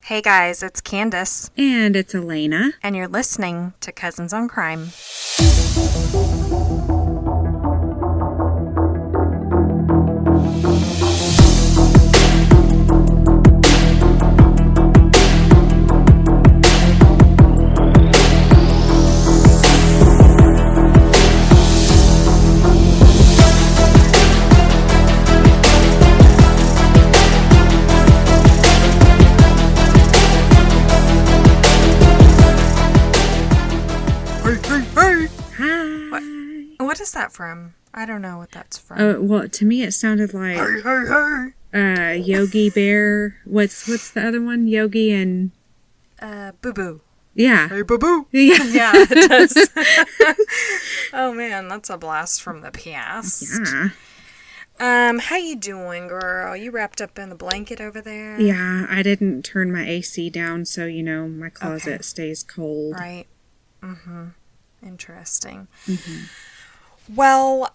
Hey guys, it's Candace. And it's Elena. And you're listening to Cousins on Crime. What is that from? I don't know what that's from. Oh, well, to me it sounded like Yogi Bear. What's the other one? Yogi and Boo Boo. Yeah. Hey, Boo Boo. Yeah. Yeah, it does. Oh man, that's a blast from the past. Yeah. How you doing, girl? You wrapped up in the blanket over there? Yeah, I didn't turn my AC down, so my closet stays cold. Right. Interesting. Mm-hmm. Well,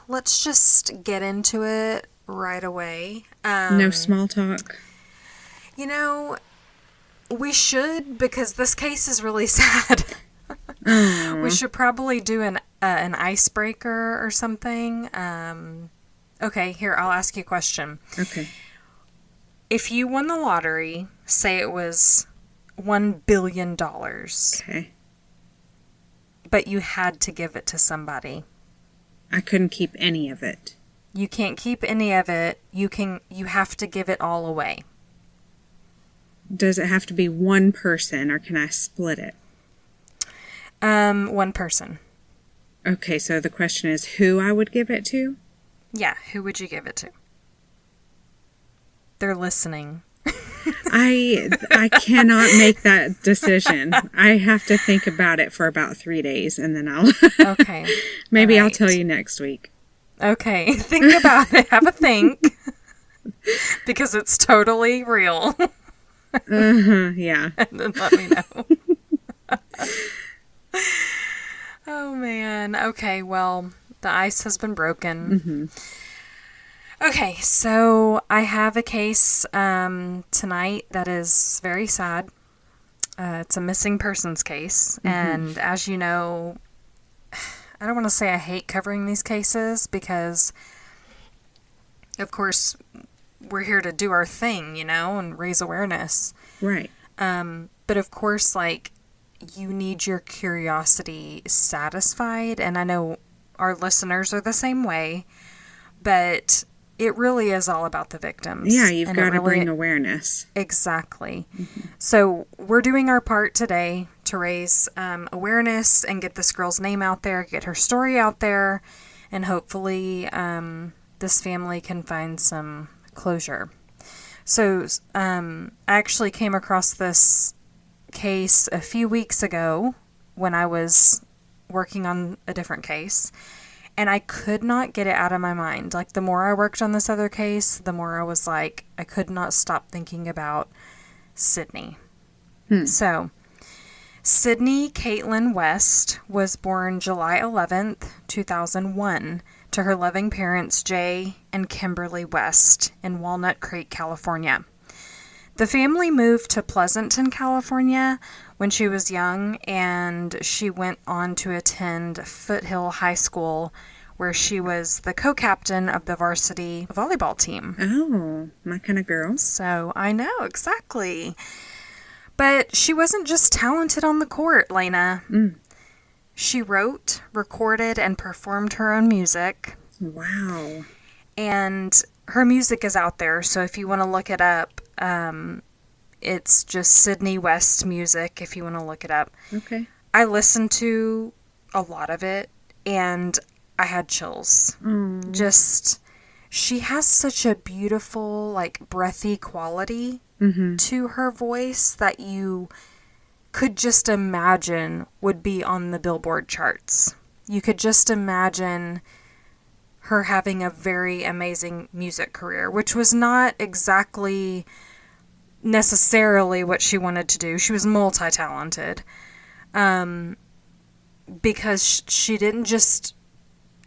let's just get into it right away. No small talk. We should, because this case is really sad. We should probably do an icebreaker or something. Okay, here, I'll ask you a question. Okay. If you won the lottery, say it was $1 billion. Okay. But you had to give it to somebody. I couldn't keep any of it. You can't keep any of it. You have to give it all away. Does it have to be one person, or can I split it? One person. Okay, so the question is who I would give it to? Yeah, who would you give it to? They're listening. I cannot make that decision. I have to think about it for about 3 days, and then I'll... Okay. Maybe right. I'll tell you next week. Okay. Think about it. Have a think. Because it's totally real. Yeah. And then let me know. Oh, man. Okay, well, the ice has been broken. Mm-hmm. Okay, so I have a case tonight that is very sad. It's a missing persons case. And as you know, I don't want to say I hate covering these cases because, of course, we're here to do our thing, and raise awareness. Right. But of course, you need your curiosity satisfied. And I know our listeners are the same way, but it really is all about the victims. Yeah, you've got to bring awareness. Exactly. Mm-hmm. So we're doing our part today to raise awareness and get this girl's name out there, get her story out there, and hopefully this family can find some closure. So I actually came across this case a few weeks ago when I was working on a different case. And I could not get it out of my mind. The more I worked on this other case, the more I was I could not stop thinking about Sydney. So, Sydney Caitlin West was born July 11th, 2001, to her loving parents Jay and Kimberly West in Walnut Creek, California. The family moved to Pleasanton, California when she was young, and she went on to attend Foothill High School, where she was the co-captain of the varsity volleyball team. Oh, my kind of girl. So, I know, exactly. But she wasn't just talented on the court, Lena. She wrote, recorded, and performed her own music. Wow. And her music is out there, so if you want to look it up, it's just Sydney West music, if you want to look it up. Okay. I listened to a lot of it, and I had chills. She has such a beautiful, breathy quality to her voice that you could just imagine would be on the Billboard charts. You could just imagine her having a very amazing music career, which was not exactly necessarily what she wanted to do. She was multi-talented. Because she didn't just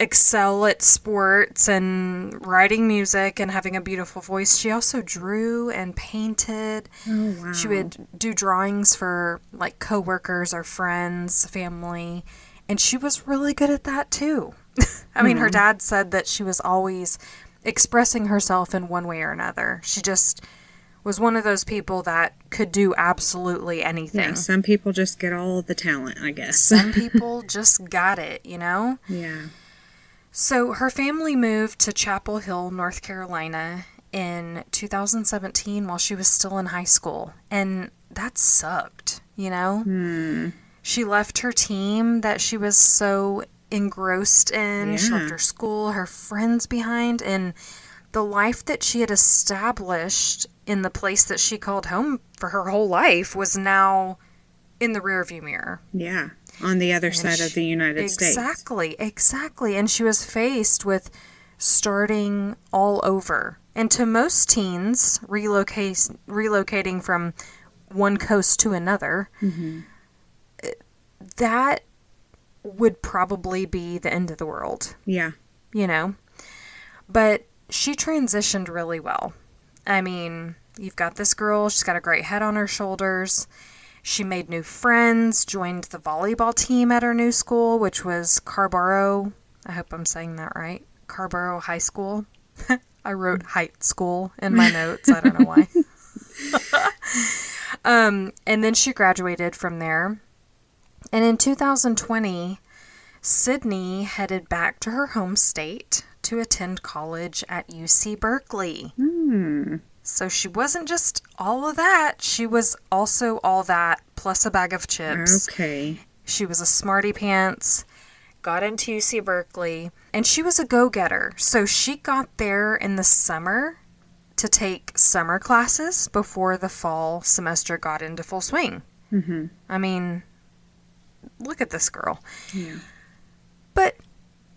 excel at sports and writing music and having a beautiful voice, she also drew and painted. Oh, wow. She would do drawings for like coworkers or friends, family, and she was really good at that too. I mean, her dad said that she was always expressing herself in one way or another. She just was one of those people that could do absolutely anything. Yeah, some people just get all the talent, I guess. Some people just got it, you know? Yeah. So her family moved to Chapel Hill, North Carolina in 2017 while she was still in high school. And that sucked, you know? She left her team that she was so engrossed in. Yeah. She left her school, her friends behind, and the life that she had established in the place that she called home for her whole life was now in the rearview mirror. Yeah. On the other side of the United States. Exactly. And she was faced with starting all over. And to most teens, relocating from one coast to another, that would probably be the end of the world. Yeah. You know? But she transitioned really well. I mean, you've got this girl, she's got a great head on her shoulders. She made new friends, joined the volleyball team at her new school, which was Carborough. I hope I'm saying that right. Carborough High School. I wrote Height School in my notes. I don't know why. And then she graduated from there. And in 2020, Sydney headed back to her home state to attend college at UC Berkeley. So she wasn't just all of that. She was also all that plus a bag of chips. Okay. She was a smarty pants, got into UC Berkeley, and she was a go-getter. So she got there in the summer to take summer classes before the fall semester got into full swing. I mean, look at this girl. Yeah. But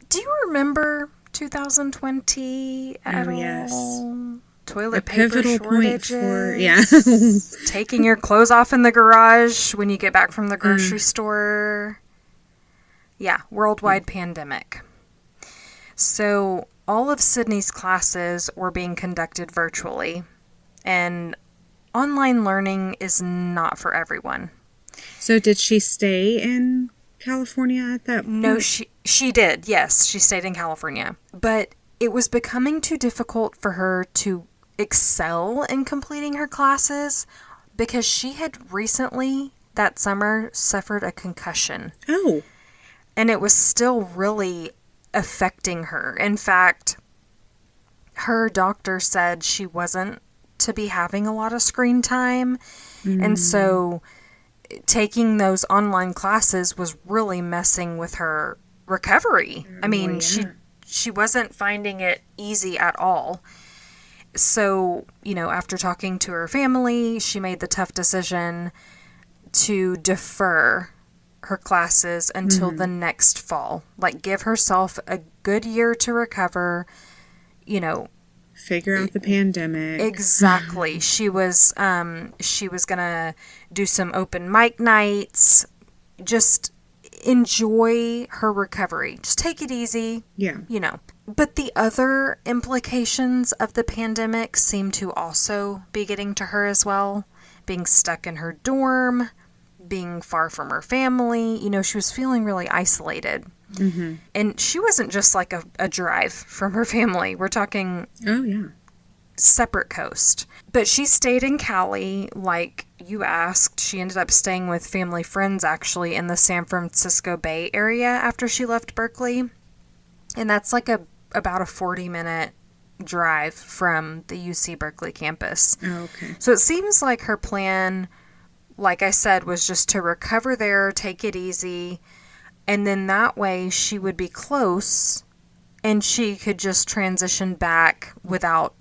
do you remember 2020 at all? Yes. Toilet paper pivotal point shortages. for, Taking your clothes off in the garage when you get back from the grocery store. Yeah, worldwide pandemic. So all of Sydney's classes were being conducted virtually, and online learning is not for everyone. So did she stay in California at that point? No, she did. Yes, she stayed in California. But it was becoming too difficult for her to excel in completing her classes because she had recently, that summer, suffered a concussion. Oh. And it was still really affecting her. In fact, her doctor said she wasn't to be having a lot of screen time. And so taking those online classes was really messing with her recovery. I mean, she wasn't finding it easy at all. So, you know, after talking to her family, she made the tough decision to defer her classes until the next fall. Like, give herself a good year to recover, you know. Figure out the pandemic. Exactly. She was gonna do some open mic nights, just enjoy her recovery. Just take it easy. Yeah. You know. But the other implications of the pandemic seem to also be getting to her as well. Being stuck in her dorm, being far from her family. You know, she was feeling really isolated. And she wasn't just like a drive from her family. We're talking separate coast. But she stayed in Cali, like you asked. She ended up staying with family friends, actually, in the San Francisco Bay Area after she left Berkeley. And that's like about a 40-minute drive from the UC Berkeley campus. Oh, okay. So it seems like her plan, like I said, was just to recover there, take it easy, and then that way she would be close and she could just transition back without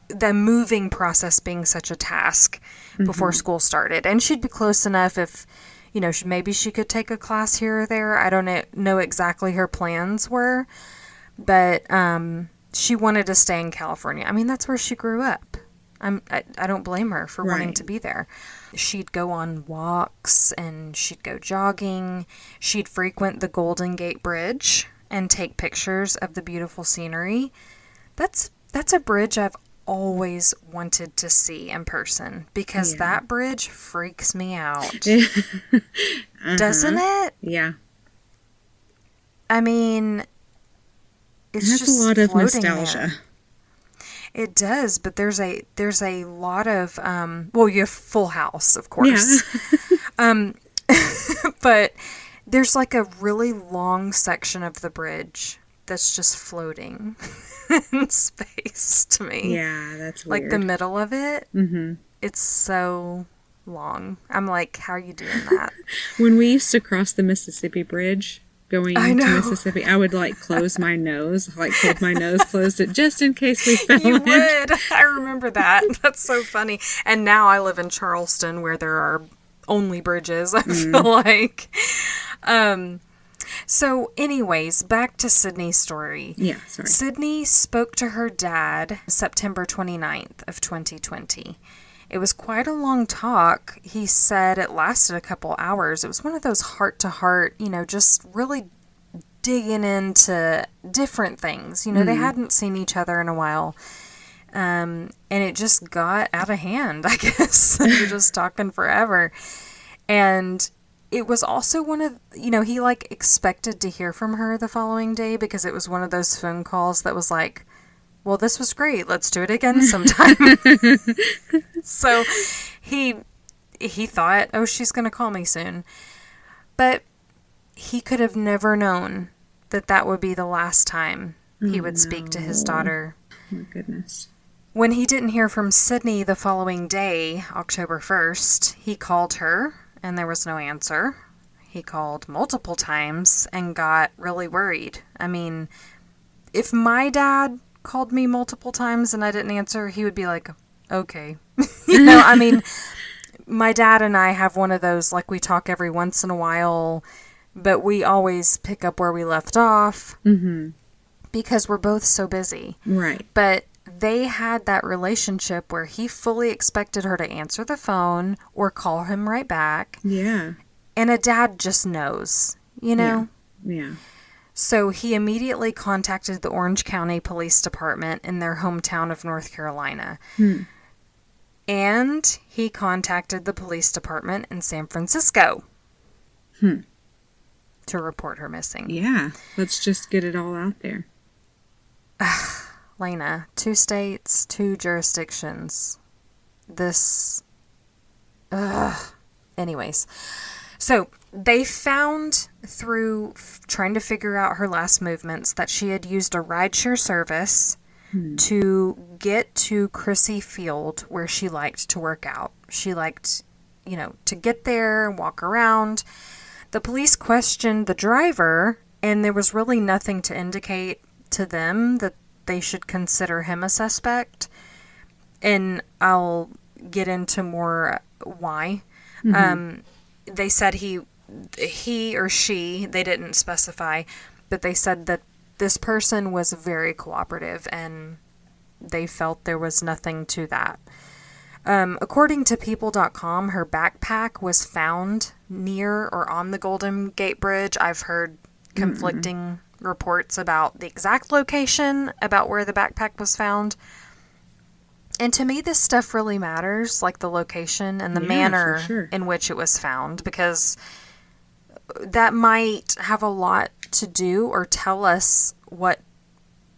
the moving process being such a task before school started. And she'd be close enough if, you know, maybe she could take a class here or there. I don't know exactly her plans were, but she wanted to stay in California. I mean, that's where she grew up. I don't blame her for wanting to be there. She'd go on walks and she'd go jogging. She'd frequent the Golden Gate Bridge and take pictures of the beautiful scenery. That's a bridge I've always wanted to see in person, because that bridge freaks me out. Doesn't it? Yeah. I mean, it's it has just a lot of floating nostalgia. there. It does, but there's a lot of well, you have Full House, of course. Yeah. But there's like a really long section of the bridge that's just floating in space to me. Yeah, that's weird. Like the middle of it. Mm-hmm. It's so long. I'm like, how are you doing that? When we used to cross the Mississippi Bridge going to Mississippi, I would like close my nose, like hold my nose closed it just in case we fell You in. would. I remember that. That's so funny. And now I live in Charleston, where there are only bridges, I feel like. So anyways, back to Sydney's story. Yeah, sorry. Sydney spoke to her dad September 29th of 2020. It was quite a long talk. He said it lasted a couple hours. It was one of those heart-to-heart, just really digging into different things. They hadn't seen each other in a while. And it just got out of hand, I guess. They were just talking forever. And it was also one of, he like expected to hear from her the following day, because it was one of those phone calls that was like, well, this was great. Let's do it again sometime. So he thought, oh, she's going to call me soon. But he could have never known that would be the last time he would speak to his daughter. Oh, my goodness. When he didn't hear from Sydney the following day, October 1st, he called her and there was no answer. He called multiple times and got really worried. I mean, if my dad called me multiple times and I didn't answer, he would be like, okay. I mean, my dad and I have one of those, like, we talk every once in a while, but we always pick up where we left off because we're both so busy. Right. But they had that relationship where he fully expected her to answer the phone or call him right back. Yeah. And a dad just knows, Yeah. So he immediately contacted the Orange County Police Department in their hometown of North Carolina. And he contacted the police department in San Francisco to report her missing. Yeah. Let's just get it all out there. Lena, 2 states, 2 jurisdictions. Anyways. So they found through trying to figure out her last movements that she had used a rideshare service to get to Crissy Field, where she liked to work out. She liked, to get there and walk around. The police questioned the driver, and there was really nothing to indicate to them that they should consider him a suspect. And I'll get into more why. They said he or she, they didn't specify, but they said that this person was very cooperative and they felt there was nothing to that. According to people.com, her backpack was found near or on the Golden Gate Bridge. I've heard conflicting reports about the exact location, about where the backpack was found. And to me, this stuff really matters, like the location and the manner in which it was found, because that might have a lot to do or tell us what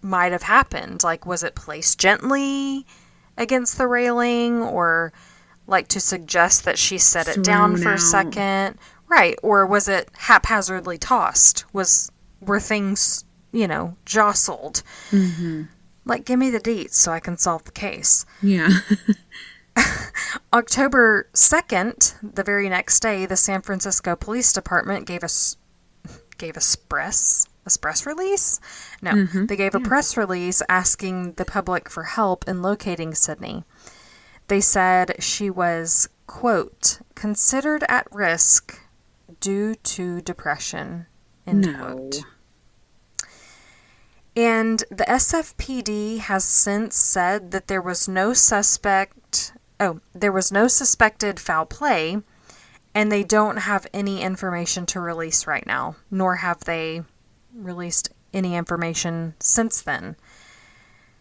might have happened. Like, was it placed gently against the railing, or like to suggest that she set it down for a second? Right. Or was it haphazardly tossed? Were things, jostled? Like, give me the deets so I can solve the case. Yeah. October 2nd, the very next day, the San Francisco Police Department gave a press release? No, they gave a press release asking the public for help in locating Sydney. They said she was, quote, considered at risk due to depression, end quote. And the SFPD has since said that there was no suspected foul play, and they don't have any information to release right now, nor have they released any information since then.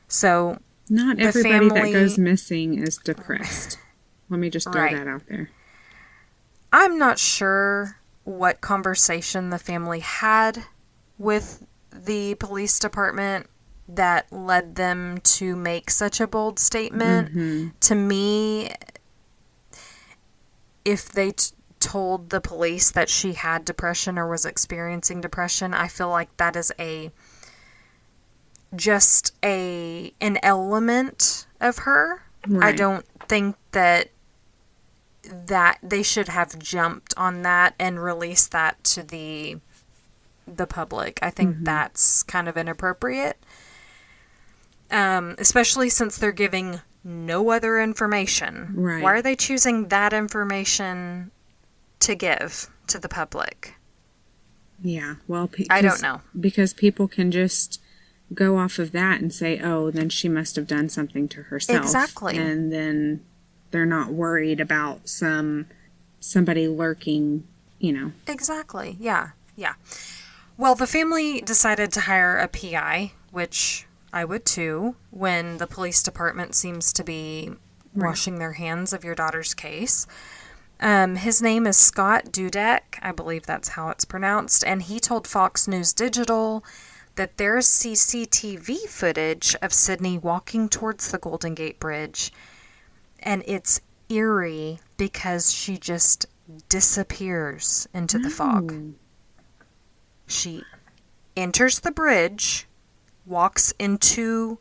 So not everybody that goes missing is depressed. Let me just throw that out there. I'm not sure what conversation the family had with the police department that led them to make such a bold statement. Mm-hmm. To me, if they told the police that she had depression or was experiencing depression, I feel like that is just an element of her. Right. I don't think that they should have jumped on that and released that to the public. I think that's kind of inappropriate. Especially since they're giving no other information. Right. Why are they choosing that information to give to the public? Yeah, well, I don't know. Because people can just go off of that and say, oh, then she must have done something to herself. Exactly. And then they're not worried about somebody lurking, Exactly, yeah. Well, the family decided to hire a PI, which I would too, when the police department seems to be washing their hands of your daughter's case. His name is Scott Dudek. I believe that's how it's pronounced. And he told Fox News Digital that there's CCTV footage of Sydney walking towards the Golden Gate Bridge. And it's eerie because she just disappears into the fog. She enters the bridge, walks into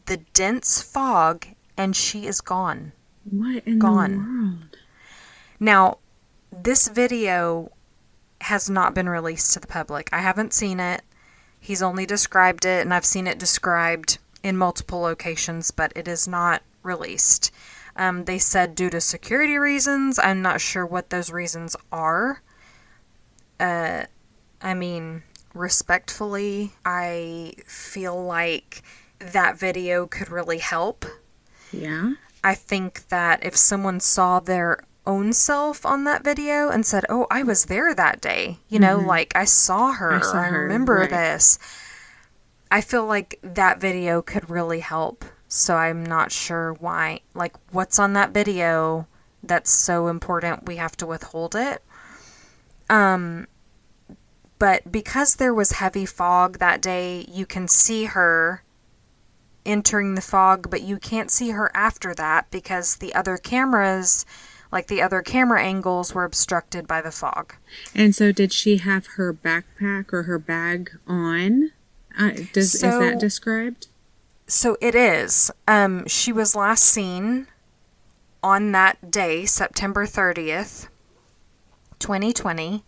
the dense fog, and she is gone. What in the world? Now, this video has not been released to the public. I haven't seen it. He's only described it, and I've seen it described in multiple locations, but it is not released. They said due to security reasons. I'm not sure what those reasons are. Respectfully, I feel like that video could really help. Yeah. I think that if someone saw their own self on that video and said, oh, I was there that day, I saw her, I remember this. I feel like that video could really help. So I'm not sure why, what's on that video that's so important we have to withhold it. But because there was heavy fog that day, you can see her entering the fog, but you can't see her after that because the other cameras, the other camera angles, were obstructed by the fog. And so did she have her backpack or her bag on? Is that described? So it is. She was last seen on that day, September 30th, 2020,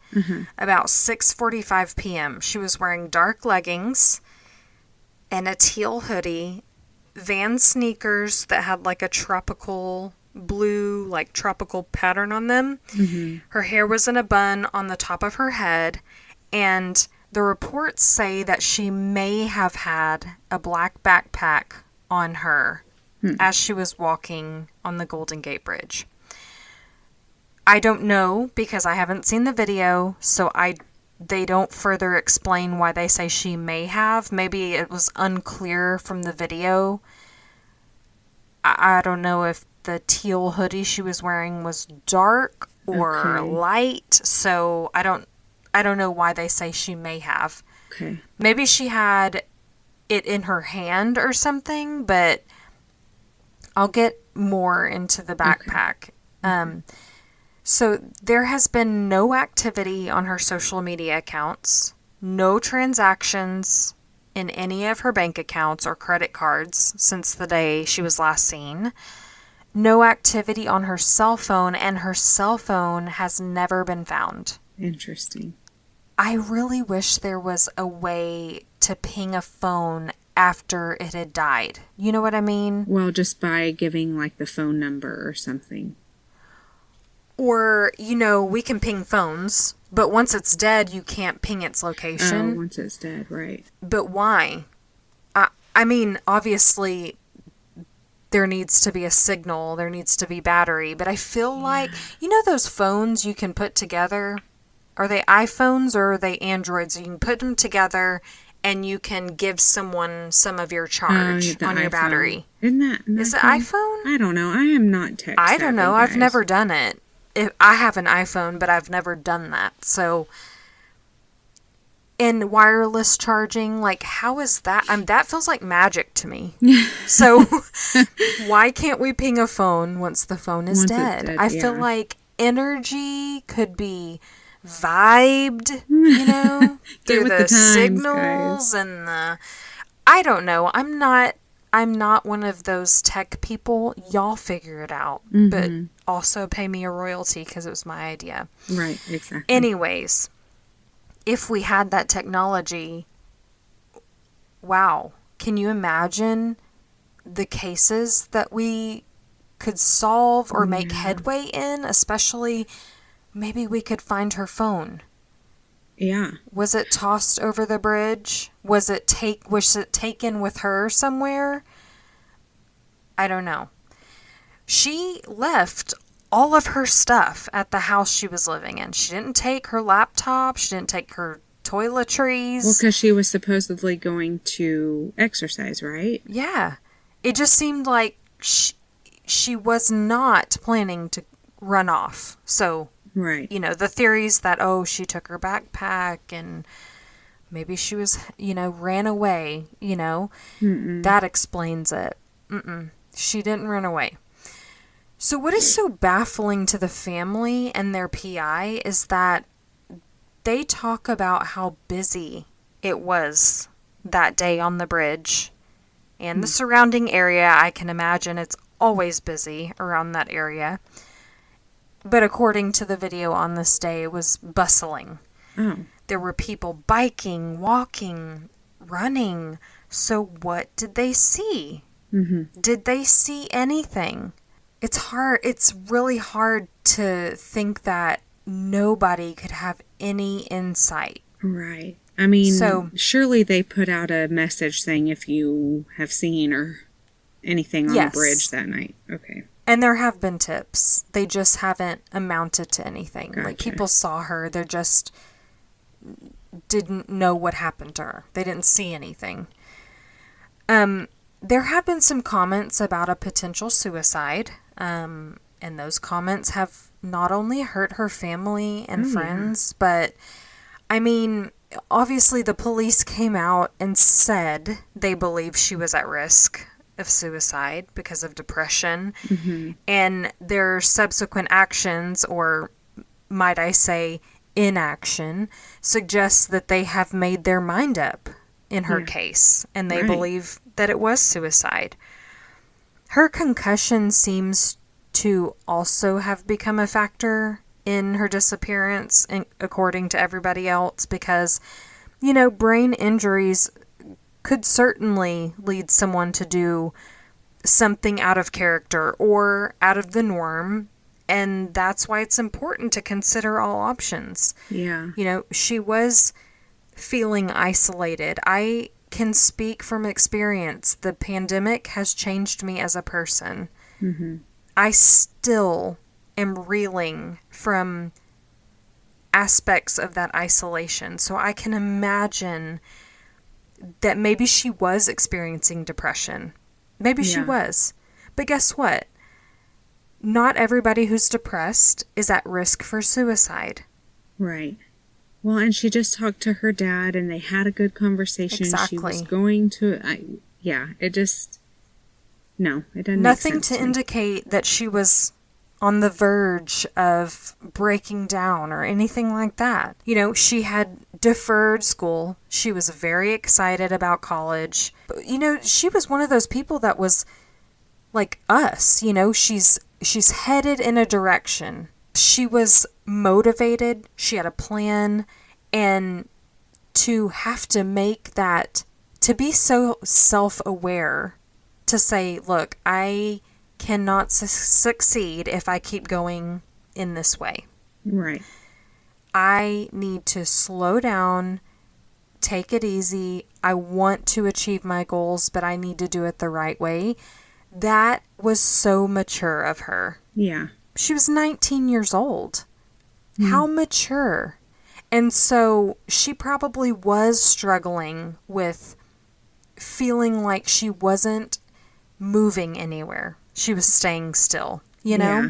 about 6:45 p.m. She was wearing dark leggings and a teal hoodie, Vans sneakers that had a tropical blue, tropical pattern on them. Her hair was in a bun on the top of her head, and the reports say that she may have had a black backpack on her as she was walking on the Golden Gate Bridge. I don't know because I haven't seen the video, so they don't further explain why they say she may have. Maybe it was unclear from the video. I don't know if the teal hoodie she was wearing was dark or light, so I don't know why they say she may have. Okay. Maybe she had it in her hand or something, but I'll get more into the backpack. Okay. So there has been no activity on her social media accounts, no transactions in any of her bank accounts or credit cards since the day she was last seen. No activity on her cell phone, and her cell phone has never been found. Interesting. I really wish there was a way to ping a phone after it had died. You know what I mean? Well, just by giving the phone number or something. Or, we can ping phones, but once it's dead, you can't ping its location. Oh, once it's dead, right. But why? Obviously, there needs to be a signal, there needs to be battery, but I feel like, those phones you can put together? Are they iPhones or are they Androids? You can put them together and you can give someone some of your charge on your iPhone. battery. Isn't that an Is iPhone? it iPhone? I don't know. I am not tech I don't know. savvy, I've guys. never done it. I have an iPhone, but I've never done that. So, in wireless charging, like, how is that? That feels like magic to me. So, why can't we ping a phone once the phone is dead? I feel like energy could be vibed, you know, through the signals, guys. And the, I don't know. I'm not one of those tech people. Y'all figure it out, but also pay me a royalty because it was my idea. Right, exactly. Anyways, if we had that technology, wow, can you imagine the cases that we could solve or make headway in, especially maybe we could find her phone. Yeah. Was it tossed over the bridge? Was it taken with her somewhere? I don't know. She left all of her stuff at the house she was living in. She didn't take her laptop. She didn't take her toiletries. Well, because she was supposedly going to exercise, right? Yeah. It just seemed like she was not planning to run off. So, right. You know, the theories that, she took her backpack and maybe she was, ran away, that explains it. She didn't run away. So what is so baffling to the family and their PI is that they talk about how busy it was that day on the bridge and the surrounding area. I can imagine it's always busy around that area. But according to the video on this day, it was bustling. Oh. There were people biking, walking, running. So what did they see? Did they see anything? It's hard. It's really hard to think that nobody could have any insight. Right. I mean, surely they put out a message saying if you have seen or anything on the bridge that night. Okay. And there have been tips. They just haven't amounted to anything. Gotcha. Like, people saw her. They just didn't know what happened to her. They didn't see anything. There have been some comments about a potential suicide. And those comments have not only hurt her family and friends, but, I mean, obviously the police came out and said they believe she was at risk of suicide because of depression. And their subsequent actions, or might I say inaction, suggests that they have made their mind up in her case, and they believe that it was suicide. Her concussion seems to also have become a factor in her disappearance, according to everybody else, because, brain injuries could certainly lead someone to do something out of character or out of the norm, and that's why it's important to consider all options. Yeah. She was feeling isolated. I can speak from experience. The pandemic has changed me as a person. I still am reeling from aspects of that isolation, so I can imagine that maybe she was experiencing depression. Maybe she was. But guess what? Not everybody who's depressed is at risk for suicide. Right. Well, and she just talked to her dad, and they had a good conversation. Exactly. She was going to... it just... No, it doesn't Nothing make sense to indicate that she was on the verge of breaking down or anything like that. She had deferred school. She was very excited about college. But, she was one of those people that was like us. She's headed in a direction. She was motivated. She had a plan. And to have to make that, to be so self-aware, to say, look, I cannot succeed if I keep going in this way. Right. I need to slow down, take it easy. I want to achieve my goals, but I need to do it the right way. That was so mature of her. Yeah. She was 19 years old. How mature. And so she probably was struggling with feeling like she wasn't moving anywhere. She was staying still, you know? Yeah.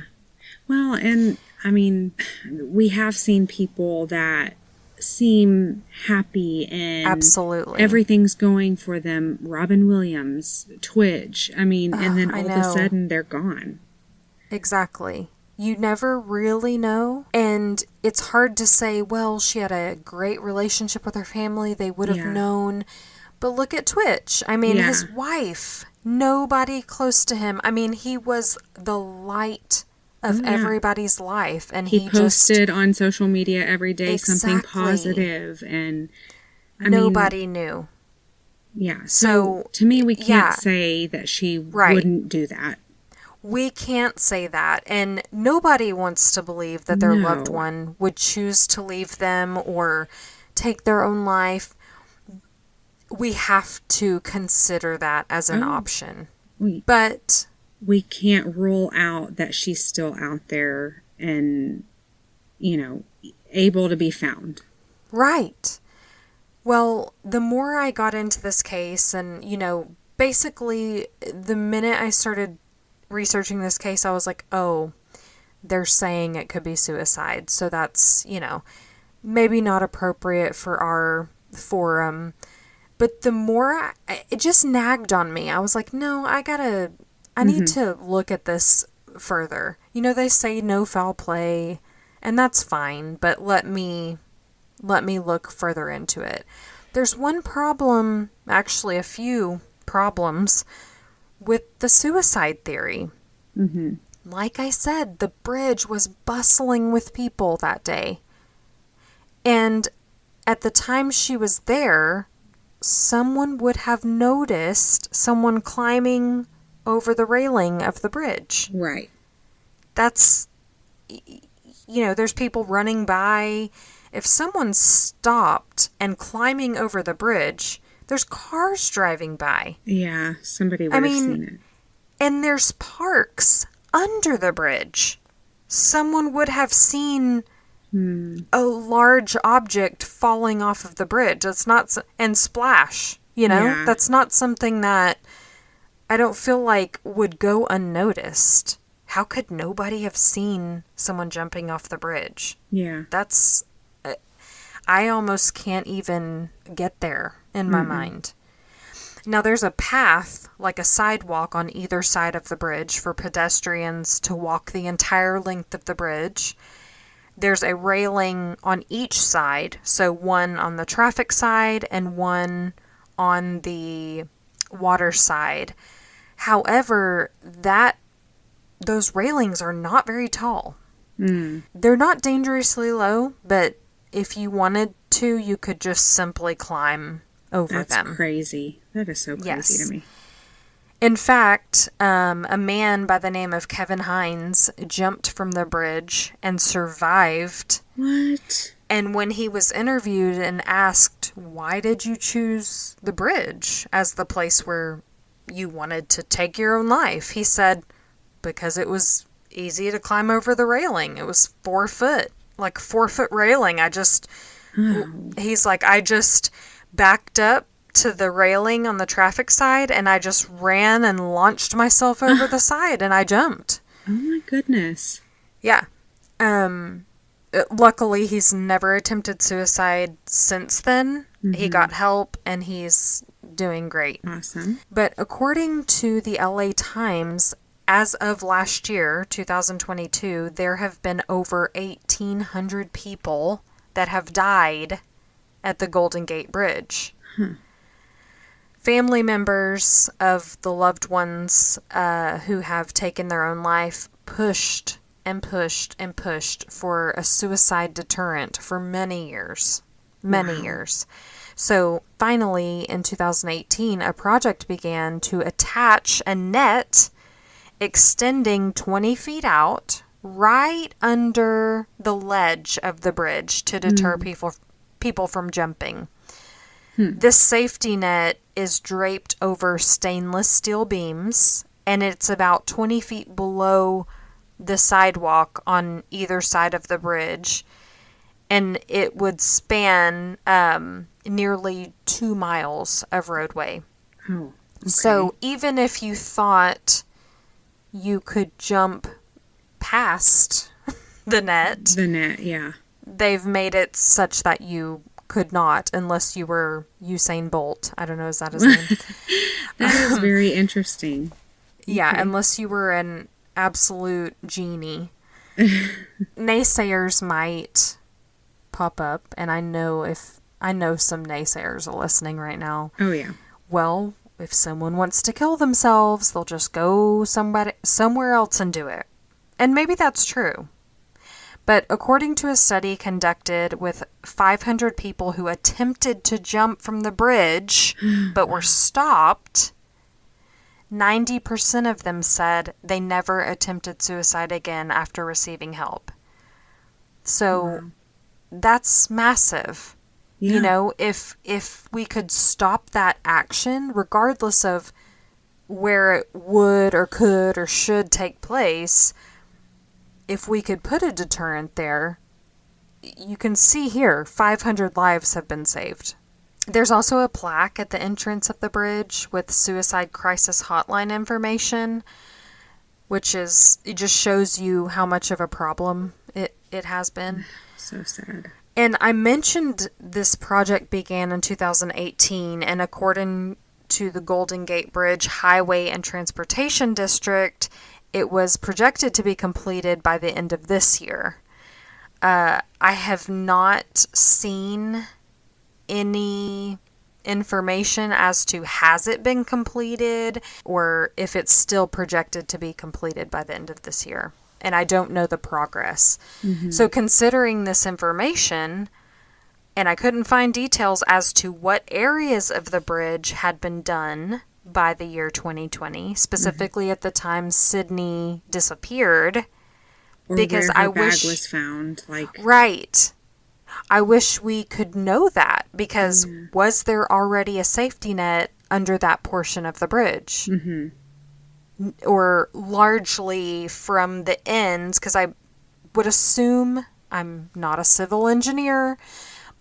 Well, and I mean, we have seen people that seem happy and absolutely everything's going for them. Robin Williams, Twitch. I mean, and then all of a sudden they're gone. Exactly. You never really know. And it's hard to say, well, she had a great relationship with her family. They would have known. But look at Twitch. I mean, his wife, nobody close to him. I mean, he was the light of everybody's life. And he posted on social media every day something positive, and nobody knew. Yeah. So to me, we can't say that she wouldn't do that. We can't say that. And nobody wants to believe that their loved one would choose to leave them or take their own life. We have to consider that as an option. But we can't rule out that she's still out there and, able to be found. Right. Well, the more I got into this case and, basically the minute I started researching this case, I was like, oh, they're saying it could be suicide. So that's, maybe not appropriate for our forum. But the more, it just nagged on me. I was like, no, I need to look at this further. They say no foul play, and that's fine, but let me look further into it. There's one problem, actually a few problems, with the suicide theory. Mm-hmm. Like I said, the bridge was bustling with people that day. And at the time she was there, someone would have noticed someone climbing over the railing of the bridge. Right. That's, there's people running by. If someone stopped and climbing over the bridge, there's cars driving by. Yeah, somebody would have seen it. And there's parks under the bridge. Someone would have seen a large object falling off of the bridge. That's not, and splash, Yeah. That's not something that I don't feel like would go unnoticed. How could nobody have seen someone jumping off the bridge? Yeah. That's, I almost can't even get there in my mind. Now, there's a path, like a sidewalk on either side of the bridge for pedestrians to walk the entire length of the bridge. There's a railing on each side, so one on the traffic side and one on the water side. However, those railings are not very tall. They're not dangerously low, but if you wanted to, you could just simply climb over them. That's crazy. That is so crazy to me. In fact, a man by the name of Kevin Hines jumped from the bridge and survived. What? And when he was interviewed and asked, why did you choose the bridge as the place where you wanted to take your own life? He said, because it was easy to climb over the railing. It was 4 foot, like 4-foot railing. He's like, I just backed up to the railing on the traffic side and I just ran and launched myself over the side and I jumped. Oh my goodness. Yeah. Luckily, he's never attempted suicide since then. He got help and he's doing great. Awesome. But according to the LA Times, as of last year, 2022, there have been over 1,800 people that have died at the Golden Gate Bridge. Family members of the loved ones who have taken their own life pushed and pushed and pushed for a suicide deterrent for many years. Many years. So finally, in 2018, a project began to attach a net extending 20 feet out right under the ledge of the bridge to deter people from jumping. This safety net is draped over stainless steel beams, and it's about 20 feet below the sidewalk on either side of the bridge. and it would span nearly 2 miles of roadway. Oh, okay. So even if you thought you could jump past the net, yeah. they've made it such that you could not unless you were Usain Bolt. I don't know, is that his name? That is very interesting. Yeah, Okay. unless you were an absolute genie. Naysayers might pop up, and I know some naysayers are listening right now. Oh, yeah. Well, if someone wants to kill themselves, they'll just go somewhere else and do it. And maybe that's true. But according to a study conducted with 500 people who attempted to jump from the bridge but were stopped, 90% of them said they never attempted suicide again after receiving help. So that's massive. Yeah. You know, if we could stop that action, regardless of where it would or could or should take place, if we could put a deterrent there, you can see here, 500 lives have been saved. There's also a plaque at the entrance of the bridge with suicide crisis hotline information, which it just shows you how much of a problem it has been. So sad. And I mentioned this project began in 2018, and according to the Golden Gate Bridge Highway and Transportation District, it was projected to be completed by the end of this year. I have not seen any information as to has it been completed or if it's still projected to be completed by the end of this year. And I don't know the progress. Mm-hmm. So considering this information, and I couldn't find details as to what areas of the bridge had been done by the year 2020, specifically at the time Sydney disappeared, or because where her I bag wish was found, right. I wish we could know that, because was there already a safety net under that portion of the bridge? Mm-hmm. Or largely from the ends, because I would assume, I'm not a civil engineer,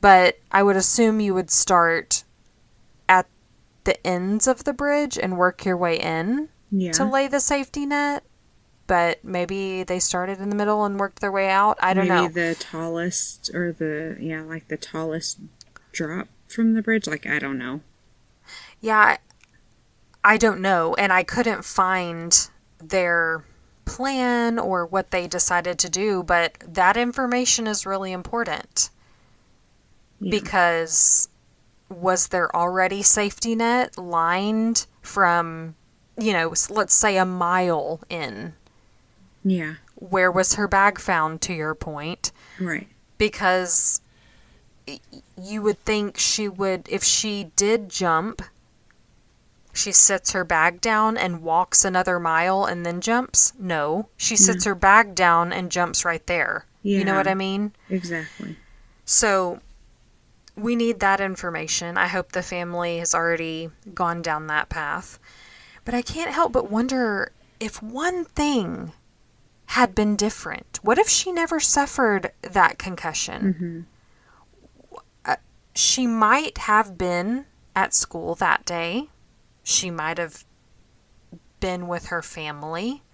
but I would assume you would start at the ends of the bridge and work your way in to lay the safety net. But maybe they started in the middle and worked their way out. I don't know. Maybe the tallest, or the tallest drop from the bridge. I don't know. Yeah, I don't know. And I couldn't find their plan or what they decided to do. But that information is really important. Yeah. Because was there already safety net lined from, let's say a mile in? Yeah. Where was her bag found, to your point? Right. Because you would think she would, if she did jump, she sets her bag down and walks another mile and then jumps. No, she sets her bag down and jumps right there. Yeah. You know what I mean? Exactly. So we need that information. I hope the family has already gone down that path. But I can't help but wonder if one thing had been different. What if she never suffered that concussion? Mm-hmm. She might have been at school that day. She might have been with her family.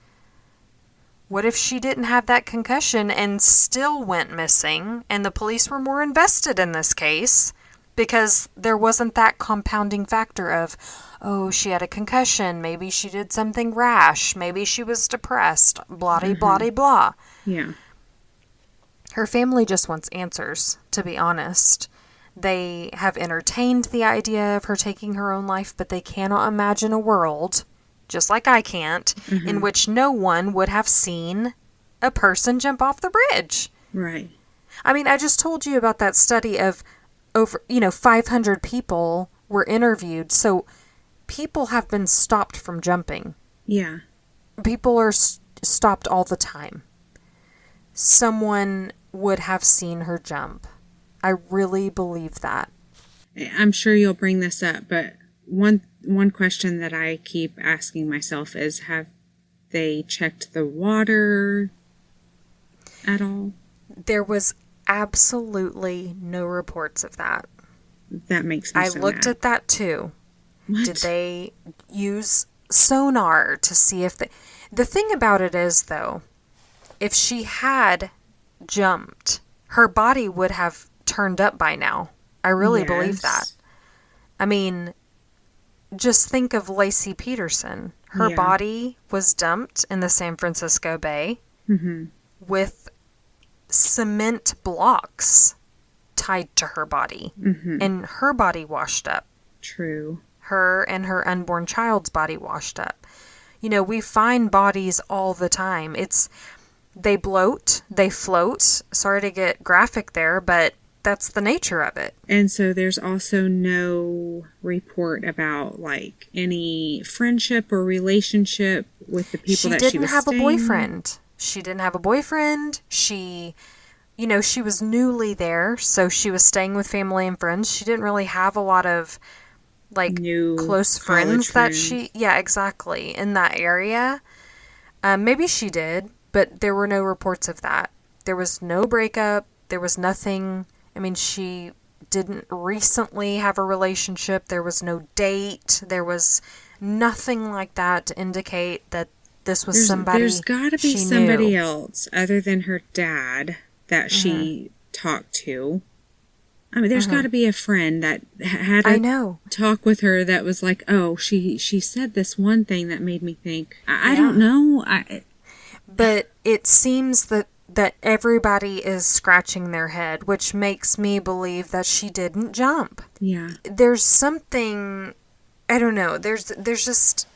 What if she didn't have that concussion and still went missing, and the police were more invested in this case because there wasn't that compounding factor of, oh, she had a concussion, maybe she did something rash, maybe she was depressed, blah. Yeah. Her family just wants answers, to be honest. They have entertained the idea of her taking her own life, but they cannot imagine a world, just like I can't, in which no one would have seen a person jump off the bridge. Right. I mean, I just told you about that study of over, 500 people were interviewed. So people have been stopped from jumping. Yeah. People are stopped all the time. Someone would have seen her jump. I really believe that. I'm sure you'll bring this up, but one question that I keep asking myself is, have they checked the water at all? There was absolutely no reports of that. That makes me so I looked mad. at that too. What? Did they use sonar to see if they... The thing about it is, though, if she had jumped, her body would have turned up by now. I really believe that. I mean, just think of Lacey Peterson. Her body was dumped in the San Francisco Bay with cement blocks tied to her body. And her body washed up. True. Her and her unborn child's body washed up. You know, we find bodies all the time. They bloat, they float. Sorry to get graphic there, but that's the nature of it. And so there's also no report about, like, any friendship or relationship with the people that she was She didn't have staying a boyfriend. She didn't have a boyfriend. She was newly there, so she was staying with family and friends. She didn't really have a lot of, like, new close friends that she... Yeah, exactly. In that area. Maybe she did, but there were no reports of that. There was no breakup. There was nothing... I mean, she didn't recently have a relationship. There was no date. There was nothing like that to indicate that this was somebody There's got to be somebody else other than her dad that she talked to. I mean, there's got to be a friend that had a talk with her that was like, oh, she said this one thing that made me think. I don't know. But it seems that everybody is scratching their head, which makes me believe that she didn't jump. Yeah. There's something, I don't know, there's just,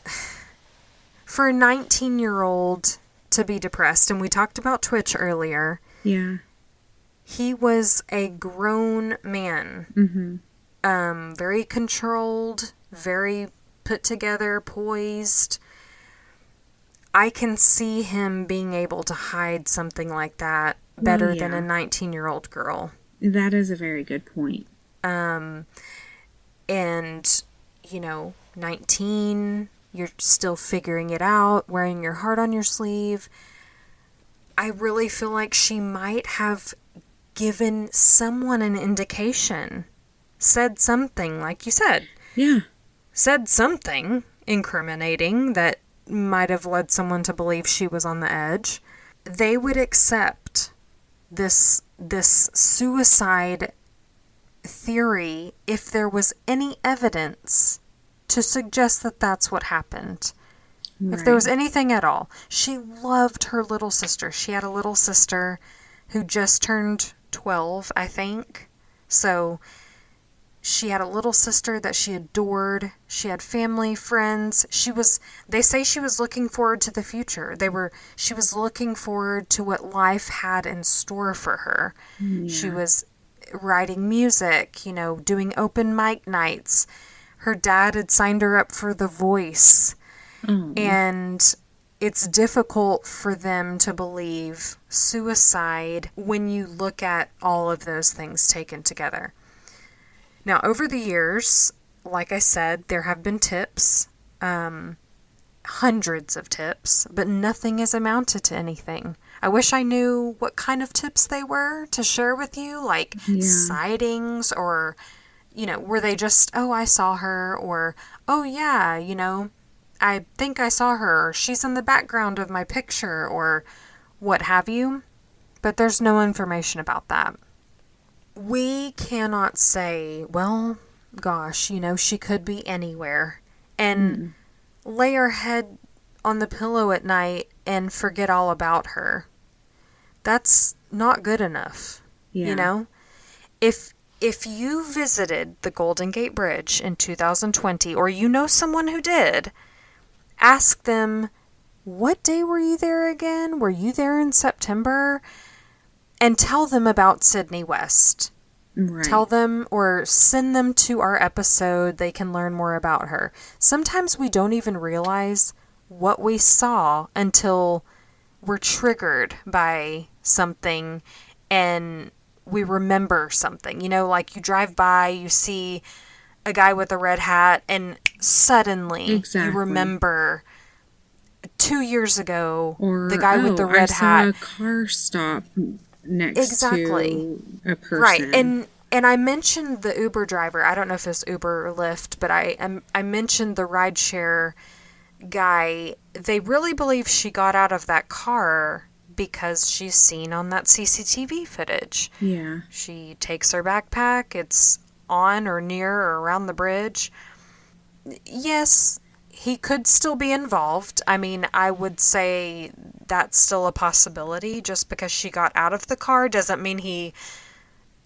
for a 19-year-old to be depressed, and we talked about Twitch earlier. Yeah. He was a grown man. Very controlled, very put together, poised. I can see him being able to hide something like that better than a 19-year-old girl. That is a very good point. And, 19, you're still figuring it out, wearing your heart on your sleeve. I really feel like she might have given someone an indication. Said something, like you said. Yeah. Said something incriminating that might have led someone to believe she was on the edge. They would accept this suicide theory if there was any evidence to suggest that that's what happened. Right. If there was anything at all. She loved her little sister. She had a little sister who just turned 12, I think. So she had a little sister that she adored. She had family, friends. They say she was looking forward to the future. She was looking forward to what life had in store for her. Yeah. She was writing music, doing open mic nights. Her dad had signed her up for The Voice. And it's difficult for them to believe suicide when you look at all of those things taken together. Now, over the years, like I said, there have been tips, hundreds of tips, but nothing has amounted to anything. I wish I knew what kind of tips they were to share with you, like sightings or, were they just, oh, I saw her, or, oh, yeah, I think I saw her, or she's in the background of my picture, or what have you. But there's no information about that. We cannot say, well, gosh, she could be anywhere, and lay her head on the pillow at night and forget all about her. That's not good enough. Yeah. If you visited the Golden Gate Bridge in 2020, or someone who did, ask them, what day were you there again? Were you there in September? And tell them about Sydney West. Right. Tell them or send them to our episode. They can learn more about her. Sometimes we don't even realize what we saw until we're triggered by something and we remember something. Like you drive by, you see a guy with a red hat, and suddenly you remember 2 years ago, or the guy with the red hat. I saw a car stop next to a person. Right. And I mentioned the Uber driver. I don't know if it's Uber or Lyft, but I mentioned the rideshare guy. They really believe she got out of that car because she's seen on that CCTV footage. Yeah. She takes her backpack. It's on or near or around the bridge. Yes, he could still be involved. I mean, I would say that's still a possibility. Just because she got out of the car doesn't mean he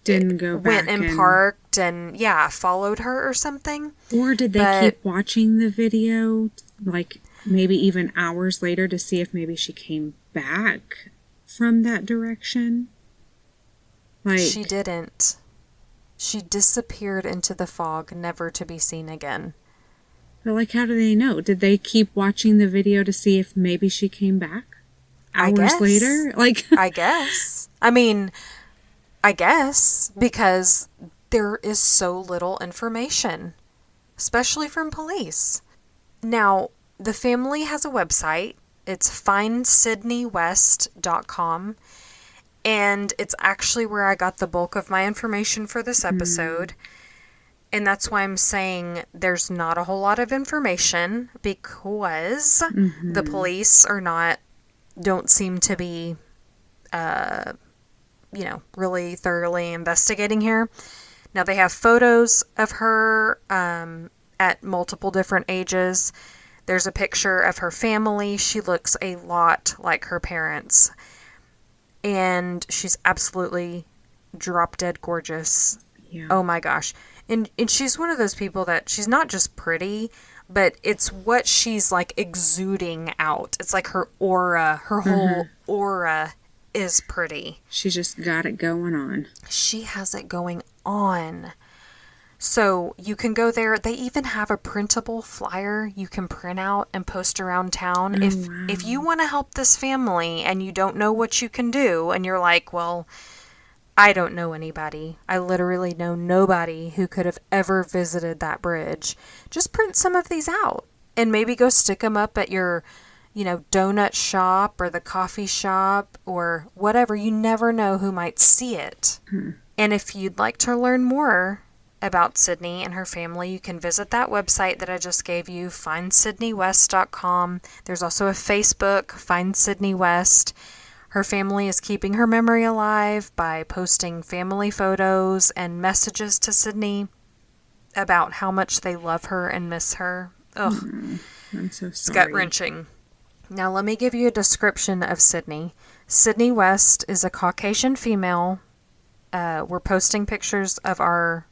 didn't go back went and parked and followed her or something. Or did they keep watching the video, like maybe even hours later, to see if maybe she came back from that direction? Like, she didn't. She disappeared into the fog, never to be seen again. But like, how do they know? Did they keep watching the video to see if maybe she came back hours later? Like, I guess. I mean, I guess, because there is so little information, especially from police. Now, the family has a website. It's findsydneywest.com, and it's actually where I got the bulk of my information for this episode. And that's why I'm saying there's not a whole lot of information, because the police don't seem to be, really thoroughly investigating here. Now, they have photos of her at multiple different ages. There's a picture of her family. She looks a lot like her parents. And she's absolutely drop dead gorgeous. Yeah. Oh my gosh. And she's one of those people that she's not just pretty, but it's what she's like exuding out. It's like her aura, her whole aura is pretty. She just got it going on. She has it going on. So you can go there. They even have a printable flyer you can print out and post around town. If you want to help this family and you don't know what you can do, and you're like, well, I don't know anybody. I literally know nobody who could have ever visited that bridge. Just print some of these out and maybe go stick them up at your, donut shop or the coffee shop or whatever. You never know who might see it. And if you'd like to learn more about Sydney and her family, you can visit that website that I just gave you, findsydneywest.com. There's also a Facebook, Find Sydney West. Her family is keeping her memory alive by posting family photos and messages to Sydney about how much they love her and miss her. Ugh. I'm so sorry. It's gut-wrenching. Now, let me give you a description of Sydney. Sydney West is a Caucasian female. We're posting pictures of her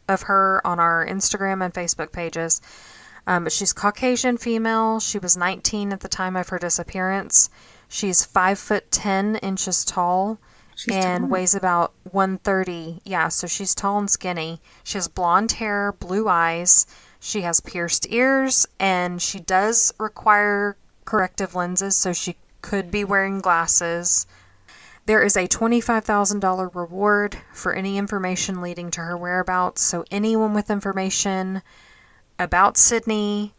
on our Instagram and Facebook pages. But she's Caucasian female. She was 19 at the time of her disappearance. She's 5'10" tall. And tall. Weighs about 130. Yeah, so she's tall and skinny. She has blonde hair, blue eyes. She has pierced ears, and she does require corrective lenses, so she could be wearing glasses. There is a $25,000 reward for any information leading to her whereabouts. So anyone with information about Sydney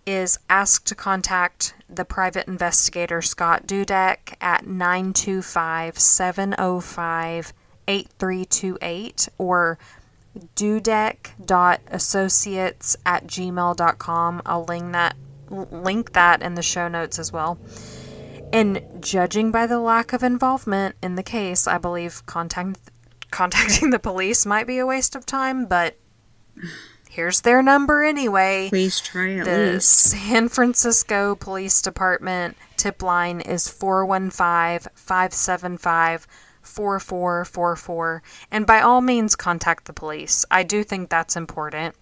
is asked to contact the private investigator, Scott Dudek, at 925-705-8328 or Dudek.associates at gmail.com. I'll link that in the show notes as well. And judging by the lack of involvement in the case, I believe contacting the police might be a waste of time, but here's their number anyway. Please try at least. The San Francisco Police Department tip line is 415-575-4444. And by all means, contact the police. I do think that's important.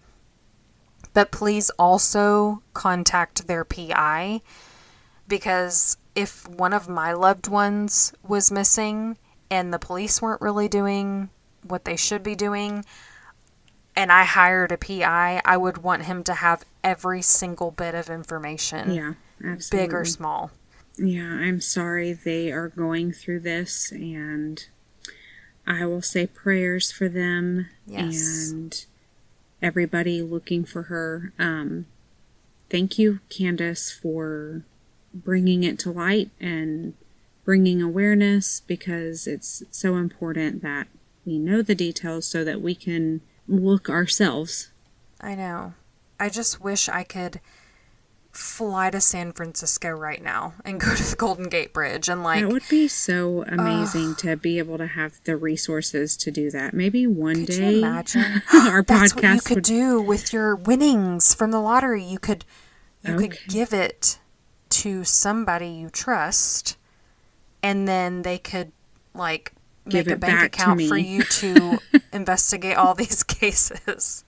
But please also contact their PI, because if one of my loved ones was missing and the police weren't really doing what they should be doing, and I hired a PI, I would want him to have every single bit of information. Yeah, absolutely. Big or small. Yeah, I'm sorry they are going through this, and I will say prayers for them. Yes. And everybody looking for her. Thank you, Candace, for bringing it to light and bringing awareness because it's so important that we know the details so that we can look ourselves. I know. I just wish I could fly to San Francisco right now and go to the Golden Gate Bridge and that would be so amazing to be able to have the resources to do that. Maybe one day you imagine? our That's podcast what you could do with your winnings from the lottery. You could give it to somebody you trust, and then they could make a bank account for you to investigate all these cases.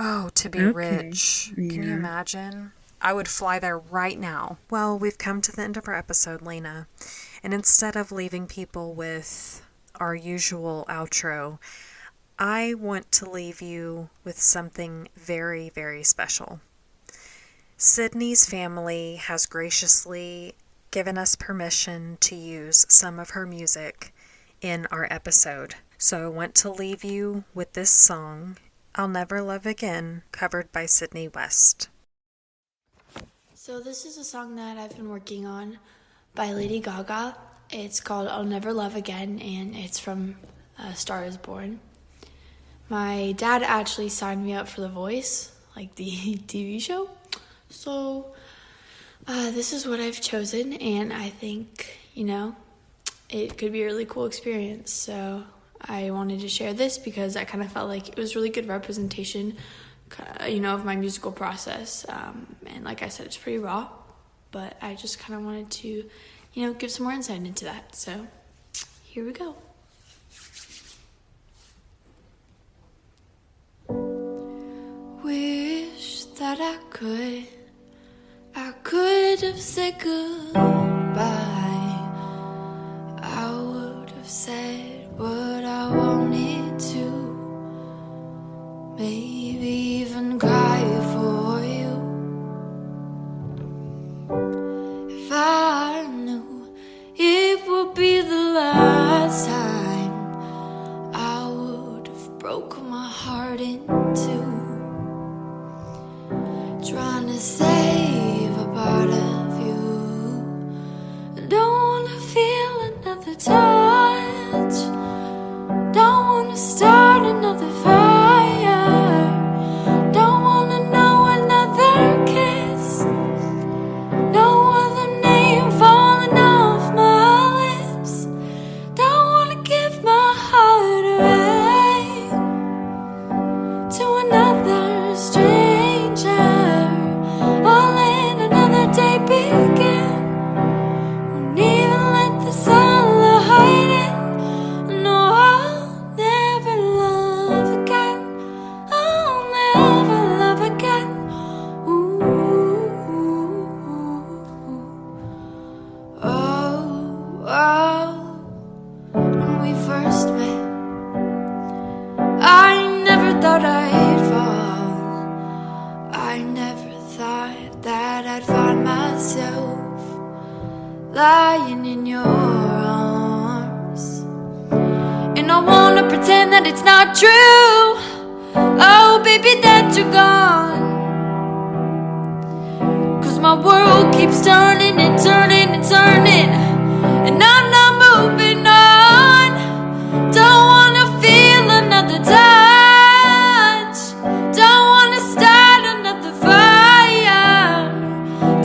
Oh, to be rich. Yeah. Can you imagine? I would fly there right now. Well, we've come to the end of our episode, Lena. And instead of leaving people with our usual outro, I want to leave you with something very, very special. Sydney's family has graciously given us permission to use some of her music in our episode. So I want to leave you with this song, I'll Never Love Again, covered by Sydney West. So this is a song that I've been working on by Lady Gaga. It's called I'll Never Love Again, and it's from A Star Is Born. My dad actually signed me up for The Voice, like the TV show. So this is what I've chosen, and I think, it could be a really cool experience. So I wanted to share this because I kind of felt like it was really good representation, of my musical process. And like I said, it's pretty raw, but I just kind of wanted to, give some more insight into that. So here we go. Wish that I could have said goodbye. I would have said what I wanted to, maybe even cry for you. If I knew it would be the last time, I would have broken my heart in two, trying to save a part of you. Don't wanna feel another touch, don't wanna start another fire, don't wanna know another kiss, no other name falling off my lips, don't wanna give my heart away to another stranger. I'll let another day begin, won't even let the sun hide it. No, I'll never love again, I'll never love again. Ooh, when we first met, I never thought I'd fall, I never thought that I'd find myself lying in your arms. And I wanna pretend that it's not true, oh baby, that you're gone. 'Cause my world keeps turning and turning and turning, and I'm not moving on. Don't wanna feel another touch, don't wanna start another fire,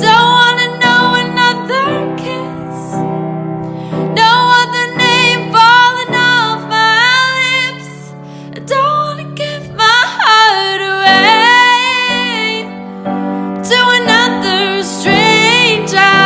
don't wanna know another kiss, no other name falling off my lips. I don't wanna give my heart away to another stranger.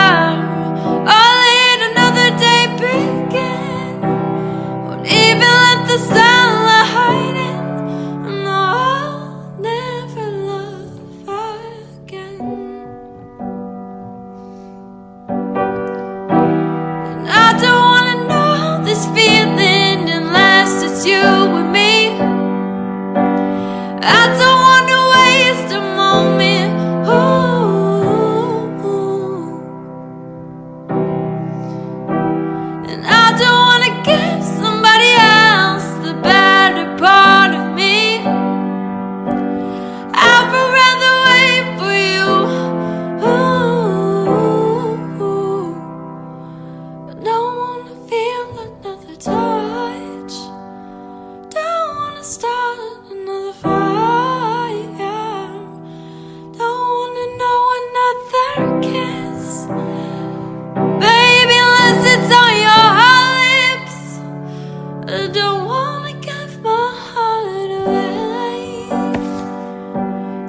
I don't wanna give my heart away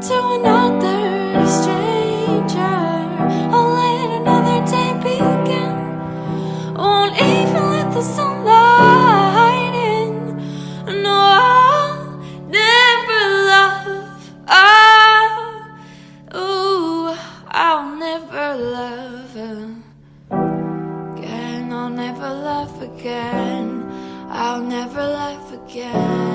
to another stranger. I'll let another day begin. Won't even let the sunlight in. No, I'll never love. I'll never love again. I'll never love again. I'll never love again.